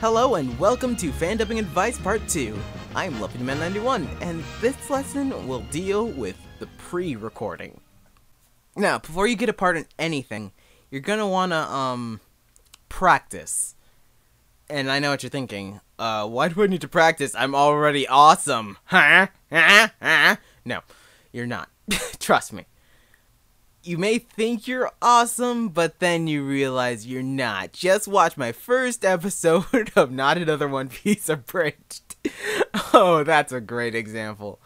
Hello and welcome to Fandubbing Advice Part 2. I'm LuffyMan91 and this lesson will deal with the pre-recording. Now, before you get a part in anything, you're gonna wanna, practice. And I know what you're thinking. Why do I need to practice? I'm already awesome. Huh? No, you're not. Trust me. You may think you're awesome, but then you realize you're not. Just watch my first episode of Not Another One Piece Abridged. Oh, that's a great example.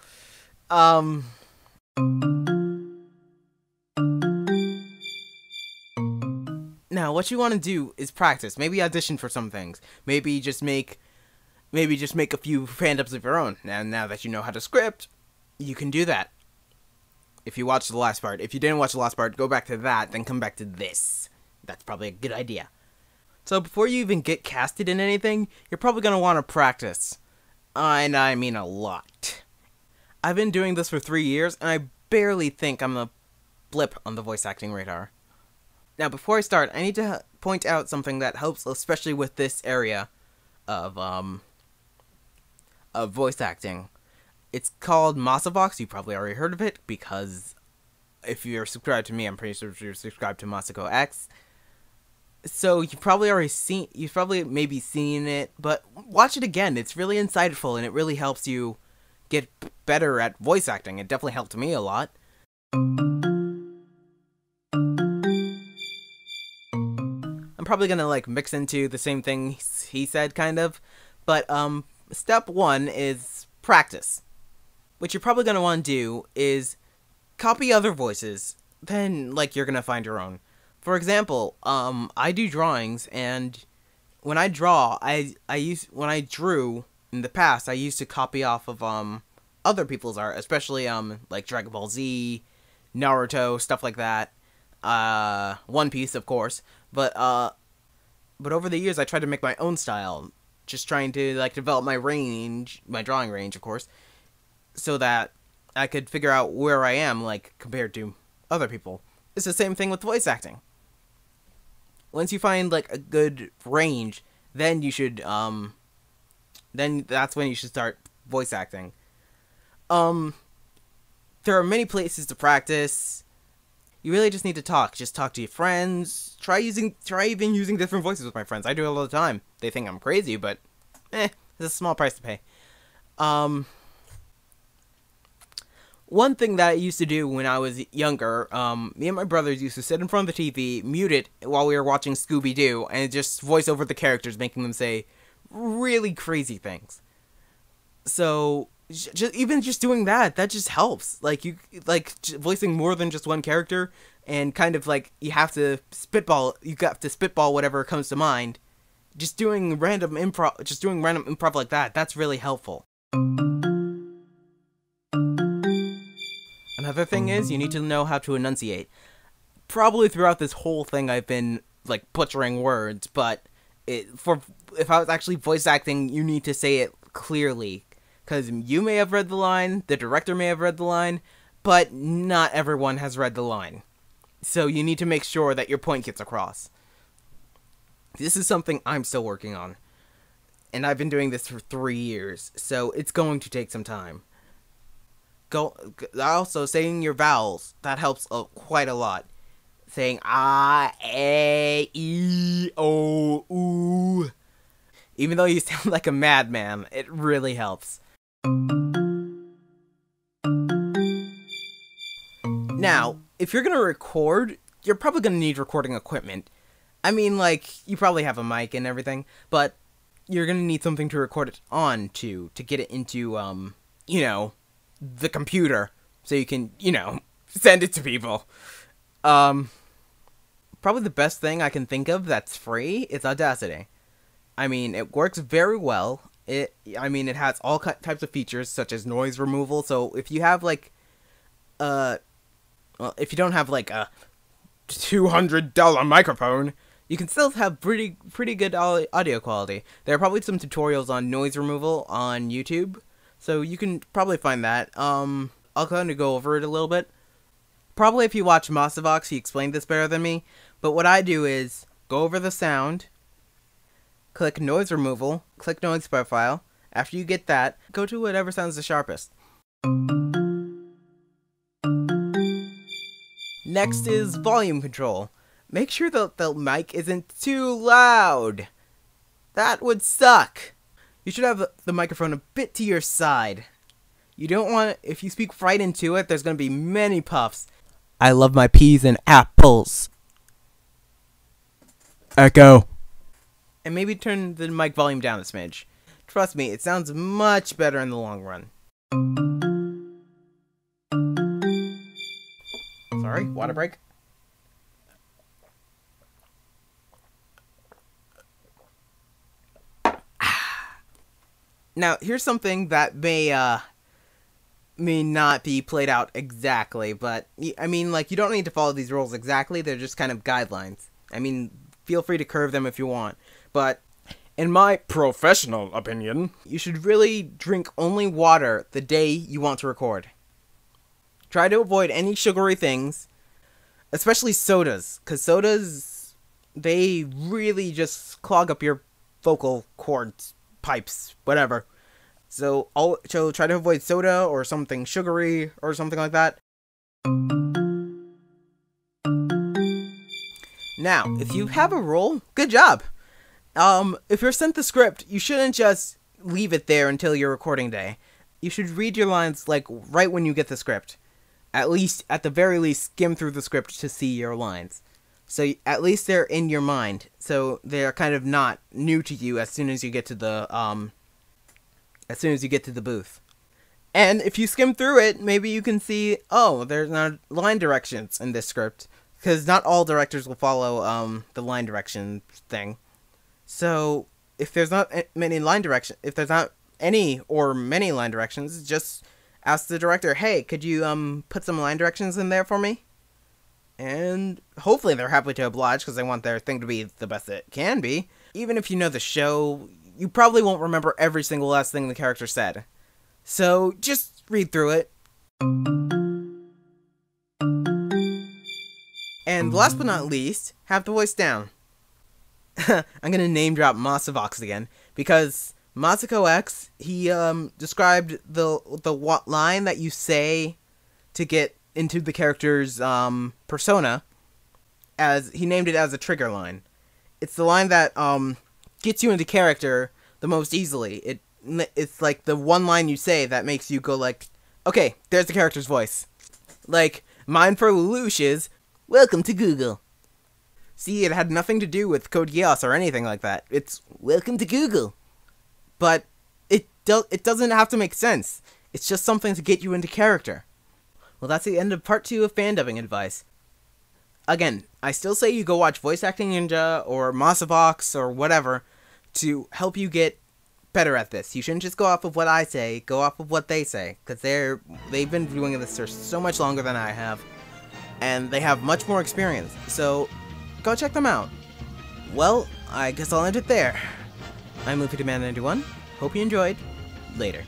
Now, what you want to do is practice. Maybe audition for some things. Maybe just make a few fan-dubs of your own. And now that you know how to script, you can do that. If you watched the last part. If you didn't watch the last part, go back to that, then come back to this. That's probably a good idea. So before you even get casted in anything, you're probably going to want to practice. And I mean a lot. I've been doing this for 3 years, and I barely think I'm a blip on the voice acting radar. Now, before I start, I need to point out something that helps, especially with this area of voice acting. It's called MasaVox. You probably already heard of it, because if you're subscribed to me, I'm pretty sure you're subscribed to MasakoX. So you've probably maybe seen it, but watch it again. It's really insightful, and it really helps you get better at voice acting. It definitely helped me a lot. I'm probably gonna mix into the same thing he said, kind of, but step 1 is practice. What you're probably going to want to do is copy other voices, then, you're going to find your own. For example, I do drawings, and when I draw, when I drew in the past, I used to copy off of, other people's art, especially, like Dragon Ball Z, Naruto, stuff like that, One Piece, of course, but over the years, I tried to make my own style, just trying to, develop my drawing range, of course, so that I could figure out where I am, compared to other people. It's the same thing with voice acting. Once you find, a good range, then you should, then that's when you should start voice acting. There are many places to practice. You really just need to talk. Just talk to your friends. Try even using different voices with my friends. I do it all the time. They think I'm crazy, but, it's a small price to pay. One thing that I used to do when I was younger, me and my brothers used to sit in front of the TV, mute it while we were watching Scooby-Doo, and just voice over the characters, making them say really crazy things. So, even just doing that just helps. Voicing more than just one character, and kind of you have to spitball whatever comes to mind. Just doing random improv like that, that's really helpful. Another thing is, you need to know how to enunciate. Probably throughout this whole thing I've been, butchering words, but if I was actually voice acting, you need to say it clearly. Because you may have read the line, the director may have read the line, but not everyone has read the line. So you need to make sure that your point gets across. This is something I'm still working on. And I've been doing this for 3 years, so it's going to take some time. Also, saying your vowels, that helps quite a lot. Saying ah, a, e, o, oo. Even though you sound like a madman, it really helps. Now, if you're gonna record, you're probably gonna need recording equipment. I mean, you probably have a mic and everything, but you're gonna need something to record it on to get it into, the computer, so you can, send it to people. Probably the best thing I can think of that's free is Audacity. I mean, it works very well. It has all types of features, such as noise removal, so if you have, if you don't have, a $200 microphone, you can still have pretty good audio quality. There are probably some tutorials on noise removal on YouTube, so you can probably find that. I'll kind of go over it a little bit. Probably if you watch MasaVox, he explained this better than me. But what I do is go over the sound, click Noise Removal, click Noise Profile. After you get that, go to whatever sounds the sharpest. Next is volume control. Make sure that the mic isn't too loud. That would suck. You should have the microphone a bit to your side. You don't want, if you speak right into it, there's going to be many puffs. I love my peas and apples. Echo. And maybe turn the mic volume down a smidge. Trust me, it sounds much better in the long run. Sorry, water break. Now, here's something that may not be played out exactly, but, I mean, like, you don't need to follow these rules exactly, they're just kind of guidelines. I mean, feel free to curve them if you want, but in my professional opinion, you should really drink only water the day you want to record. Try to avoid any sugary things, especially sodas, because sodas, they really just clog up your vocal cords, pipes, whatever. So try to avoid soda or something sugary or something like that. Now, if you have a role, good job. If you're sent the script, you shouldn't just leave it there until your recording day. You should read your lines, like, right when you get the script. At the very least, skim through the script to see your lines. So at least they're in your mind, so they're kind of not new to you as soon as you get to the booth. And if you skim through it, maybe you can see, oh, there's not line directions in this script, because not all directors will follow the line direction thing. So if there's not many line directions, if there's not any or many line directions, just ask the director, hey, could you put some line directions in there for me? And hopefully they're happy to oblige because they want their thing to be the best it can be. Even if you know the show, you probably won't remember every single last thing the character said. So just read through it. And last but not least, have the voice down. I'm gonna name drop MasaVox again, because MasakoX, he described the line that you say to get into the character's persona, as he named it as a trigger line. It's the line that gets you into character the most easily. It's like the one line you say that makes you go like, okay, there's the character's voice. Like, mine for Lelouch is, welcome to Google. See, it had nothing to do with Code Geass or anything like that. It's, welcome to Google. But it doesn't have to make sense. It's just something to get you into character. Well, that's the end of part 2 of fan dubbing advice. Again, I still say you go watch VoiceActingNinja or MasaVox or whatever to help you get better at this. You shouldn't just go off of what I say, go off of what they say, because they've been doing this for so much longer than I have, and they have much more experience, so go check them out. Well, I guess I'll end it there. I'm LuffyDemand91. Hope you enjoyed. Later.